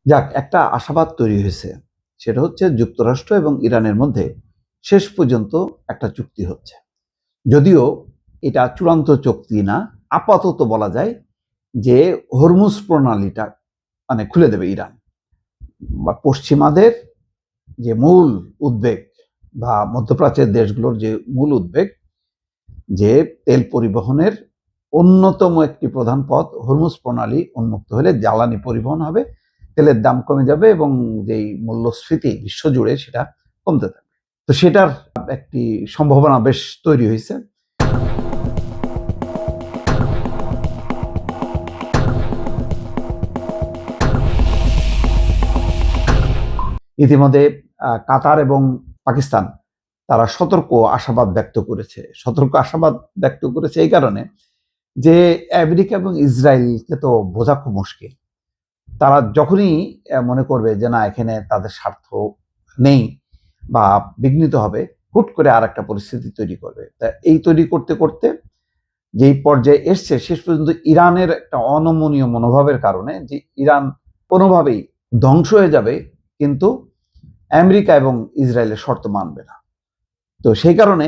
যাক, একটা আশাবাদ তৈরি হয়েছে। সেটা হচ্ছে যুক্তরাষ্ট্র এবং ইরানের মধ্যে শেষ পর্যন্ত একটা চুক্তি হচ্ছে। যদিও এটা চূড়ান্ত চুক্তি না, আপাতত বলা যায় যে হরমুজ প্রণালীটা খুলে দেবে ইরান। বা পশ্চিমাদের যে মূল উদ্বেগ বা মধ্যপ্রাচ্যের দেশগুলোর যে মূল উদ্বেগ যে তেল পরিবহনের অন্যতম একটি প্রধান পথ হরমুজ প্রণালী উন্মুক্ত হলে জ্বালানি পরিবহন হবে, তেলের দাম কমে যাবে এবং যেই মূল্যস্ফীতি বিশ্বজুড়ে সেটা কমতে থাকবে। তো সেটার একটি সম্ভাবনা বেশ তৈরি হয়েছে। ইতিমধ্যে কাতার এবং পাকিস্তান তারা সতর্ক আশাবাদ ব্যক্ত করেছে এই কারণে যে আমেরিকা এবং ইসরায়েলকে তো বোঝা খুব মুশকিল। তারা যখনই মনে করবে যে না, এখানে তাদের স্বার্থ নেই বা বিঘ্নিত হবে, হুট করে আর একটা পরিস্থিতি তৈরি করবে। তা এই তৈরি করতে করতে যেই পর্যায়ে এসছে, শেষ পর্যন্ত ইরানের একটা অনমনীয় মনোভাবের কারণে যে ইরান কোনোভাবেই ধ্বংস হয়ে যাবে, কিন্তু আমেরিকা এবং ইসরায়েলের শর্ত মানবে না। তো সেই কারণে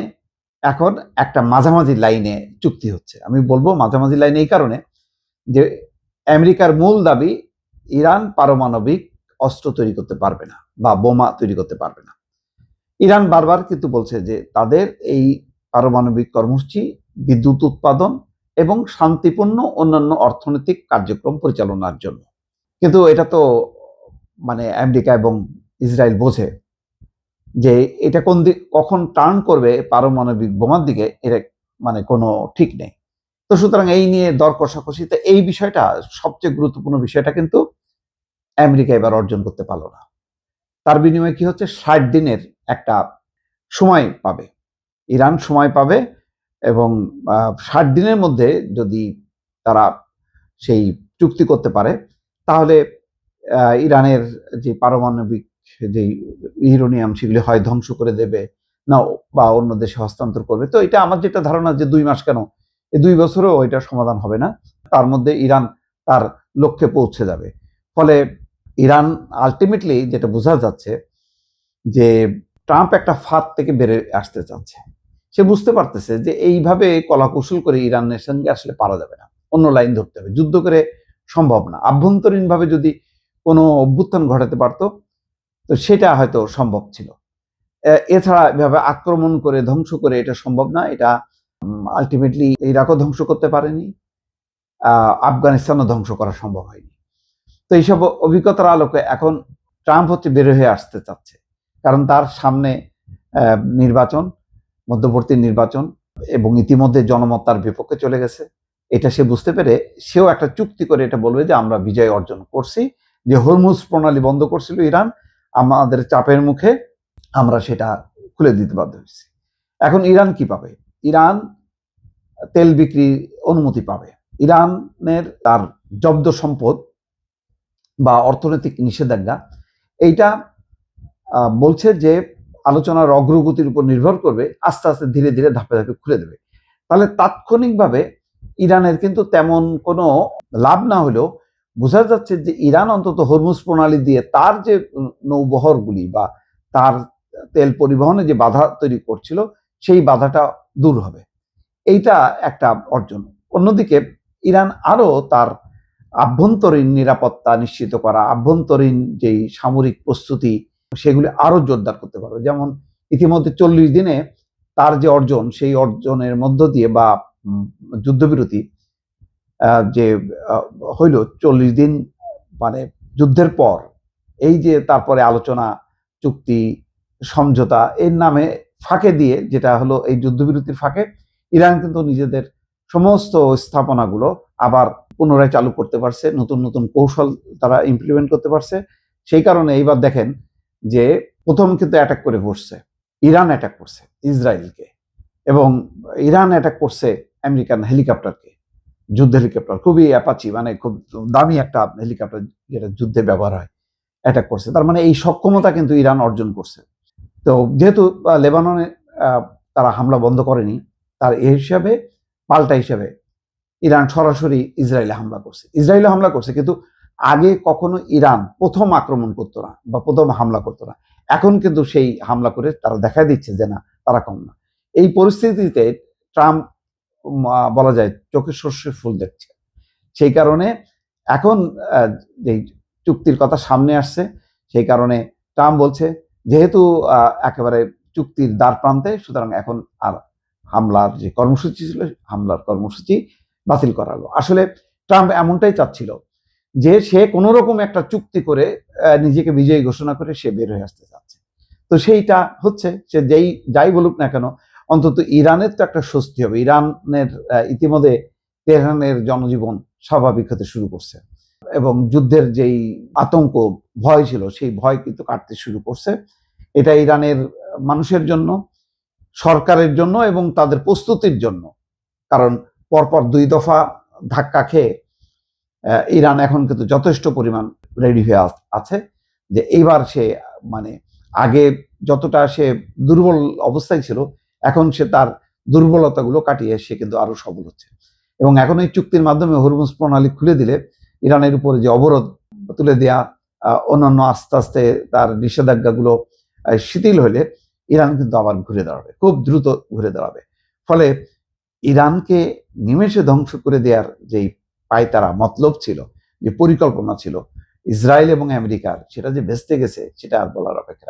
এখন একটা মাঝামাঝি লাইনে চুক্তি হচ্ছে। আমি বলবো মাঝামাঝি লাইনে এই কারণে যে আমেরিকার মূল দাবি ইরান পারমাণবিক অস্ত্র তৈরি করতে পারবে না বা বোমা তৈরি করতে পারবে না। ইরান বারবার কিন্তু বলছে যে তাদের এই পারমাণবিক কর্মসূচি বিদ্যুৎ উৎপাদন এবং শান্তিপূর্ণ অন্যান্য অর্থনৈতিক কার্যক্রম পরিচালনার জন্য। কিন্তু এটা তো আমেরিকা এবং ইসরায়েল বোঝে যে এটা কখন টার্ন করবে পারমাণবিক বোমার দিকে, এটা কোনো ঠিক নেই। তো সুতরাং এই নিয়ে দর কষাকষিতে এই বিষয়টা, সবচেয়ে গুরুত্বপূর্ণ বিষয়টা কিন্তু আমেরিকা এবার অর্জন করতে পারলো না। তার বিনিময়ে কি হচ্ছে, 60 দিনের একটা সময় পাবে ইরান, সময় পাবে এবং 60 দিনের মধ্যে যদি তারা সেই চুক্তি করতে পারে, তাহলে ইরানের যে পারমাণবিক যে ইউরেনিয়াম সেগুলি হয় ধ্বংস করে দেবে না, বা অন্য দেশে হস্তান্তর করবে। তো এটা আমার যেটা ধারণা যে 2 মাস কেন, এই 2 বছরেও এটা সমাধান হবে না। তার মধ্যে ইরান তার লক্ষ্যে পৌঁছে যাবে। ফলে ইরান আলটিমেটলি যেটা বোঝা যাচ্ছে যে ট্রাম্প একটা ফাঁদ থেকে বেড়ে আসতে চাচ্ছে। সে বুঝতে পারতেছে যে এইভাবে কলাকৌশল করে ইরানের সঙ্গে আসলে পারা যাবে না, অন্য লাইন ধরতে হবে। যুদ্ধ করে সম্ভব না। আভ্যন্তরীণভাবে যদি কোনো অভ্যুত্থান ঘটাতে পারতো, তো সেটা হয়তো সম্ভব ছিল। এছাড়া এভাবে আক্রমণ করে ধ্বংস করে এটা সম্ভব না। এটা আলটিমেটলি ইরাকও ধ্বংস করতে পারেনি, আফগানিস্তানও ধ্বংস করা সম্ভব হয়নি। তো এইসব অভিজ্ঞতার আলোকে এখন ট্রাম্প হচ্ছে বের হয়ে আসতে চাচ্ছে, কারণ তার সামনে নির্বাচন, মধ্যবর্তী নির্বাচন, এবং ইতিমধ্যে জনমত তার বিপক্ষে চলে গেছে। এটা সে বুঝতে পেরে সেও একটা চুক্তি করে এটা বলবে যে আমরা বিজয় অর্জন করছি, যে হরমুজ প্রণালী বন্ধ করছিল ইরান, আমাদের চাপের মুখে আমরা সেটা খুলে দিতে বাধ্য হয়েছি। এখন ইরান কি পাবে? ইরান তেল বিক্রির অনুমতি পাবে। ইরানের তার জব্দ সম্পদ বা অর্থনৈতিক নিষেধাজ্ঞা, এইটা বলছে যে আলোচনার অগ্রগতির উপর নির্ভর করবে, আস্তে আস্তে ধীরে ধীরে ধাপে ধাপে খুলে দেবে। তাহলে তাৎক্ষণিকভাবে ইরানের কিন্তু তেমন কোনো লাভ না হলেও বোঝা যাচ্ছে যে ইরান অন্তত হরমুজ প্রণালী দিয়ে তার যে নৌবহরগুলি বা তার তেল পরিবহনে যে বাধা তৈরি করছিল, সেই বাধাটা দূর হবে। এইটা একটা অর্জন। অন্যদিকে ইরান আরো তার আভ্যন্তরীণ নিরাপত্তা নিশ্চিত করা, আভ্যন্তরীণ যেই সামরিক প্রস্তুতি, সেগুলি আরো জোরদার করতে পারবে। যেমন ইতিমধ্যে 40 দিনে তার যে অর্জন, সেই অর্জনের মধ্য দিয়ে বা যুদ্ধবিরতি যে হইল 40 দিন যুদ্ধের পর, এই যে তারপরে আলোচনা, চুক্তি, সমঝোতা এর নামে ফাঁকে দিয়ে, যেটা হলো এই যুদ্ধবিরতির ফাঁকে ইরান কিন্তু নিজেদের সমস্ত স্থাপনাগুলো আবার পুনরায় চালু করতে পারছে, নতুন নতুন কৌশল তারা ইমপ্লিমেন্ট করতে পারছে। সেই কারণে এইবার দেখেন যে প্রথম কিন্তু অ্যাটাক করে বসছে, ইরান অ্যাটাক করছে ইসরায়েলকে, এবং ইরান অ্যাটাক করছে আমেরিকান হেলিকপ্টারকে, যুদ্ধ হেলিকপ্টার, খুবই অ্যাপাচি, খুব দামি একটা হেলিকপ্টার যেটা যুদ্ধে ব্যবহার হয়, অ্যাটাক করছে। তার এই সক্ষমতা কিন্তু ইরান অর্জন করছে। তো যেহেতু লেবাননে তারা হামলা বন্ধ করেনি, তার এই হিসাবে পাল্টা হিসাবে ইরান সরাসরি ইসরায়েলে হামলা করছে, কিন্তু আগে কখনো ইরান প্রথম আক্রমণ করতো না বা প্রথম হামলা করতো না, এখন কিন্তু সেই হামলা করে তারা দেখা দিচ্ছে যে না, তারা কম না। এই পরিস্থিতিতে ট্রাম্প বলা যায় চোখে সর্ষের ফুল দেখছে। সেই কারণে এখন যে চুক্তির কথা সামনে আসছে, সেই কারণে ট্রাম্প বলছে যেহেতু একেবারে চুক্তির দ্বার প্রান্তে, সুতরাং এখন আর হামলার যে কর্মসূচি ছিল হামলার কর্মসূচি বাতিল করা হলো। আসলে ট্রাম্প এমনটাই চাচ্ছিল যে সে কোনো রকম একটা চুক্তি করে নিজেকে বিজয়ী ঘোষণা করে সে বের হয়ে আসতে চাচ্ছে। তো সেইটা হচ্ছে, সে যাই বলুক না কেন, অন্তত ইরানের তো একটা স্বস্তি হবে। ইরানের ইতিমধ্যে তেহরানের জনজীবন স্বাভাবিক হতে শুরু করছে এবং যুদ্ধের যেই আতঙ্ক ভয় ছিল সেই ভয় কিন্তু কাটতে শুরু করছে। এটা ইরানের মানুষের জন্য, সরকারের জন্য এবং তাদের প্রস্তুতির জন্য। কারণ পরপর 2 দফা ধাক্কা খেয়ে ইরান এখন কিন্তু যথেষ্ট পরিমাণ রেডি হয়ে আছে যে এইবার সে মানে আগে যতটা সে দুর্বল অবস্থায় ছিল, এখন সে তার দুর্বলতাগুলো কাটিয়ে সে কিন্তু আরো সবল হচ্ছে। এবং এখন এই চুক্তির মাধ্যমে হরমুজ প্রণালী খুলে দিলে ইরানের উপরে যে অবরোধ তুলে দেয়া, অন্যান্য আস্তে আস্তে তার নিষেধাজ্ঞাগুলো শিথিল হলে ইরান কিন্তু আবার ঘুরে দাঁড়াবে, খুব দ্রুত ঘুরে দাঁড়াবে। ফলে ইরানকে নিমেষে ধ্বংস করে দেওয়ার যেই পায়তারা মতলব ছিল, যে পরিকল্পনা ছিল ইসরায়েল এবং আমেরিকার, সেটা যে ভেস্তে গেছে সেটা আর বলার অপেক্ষা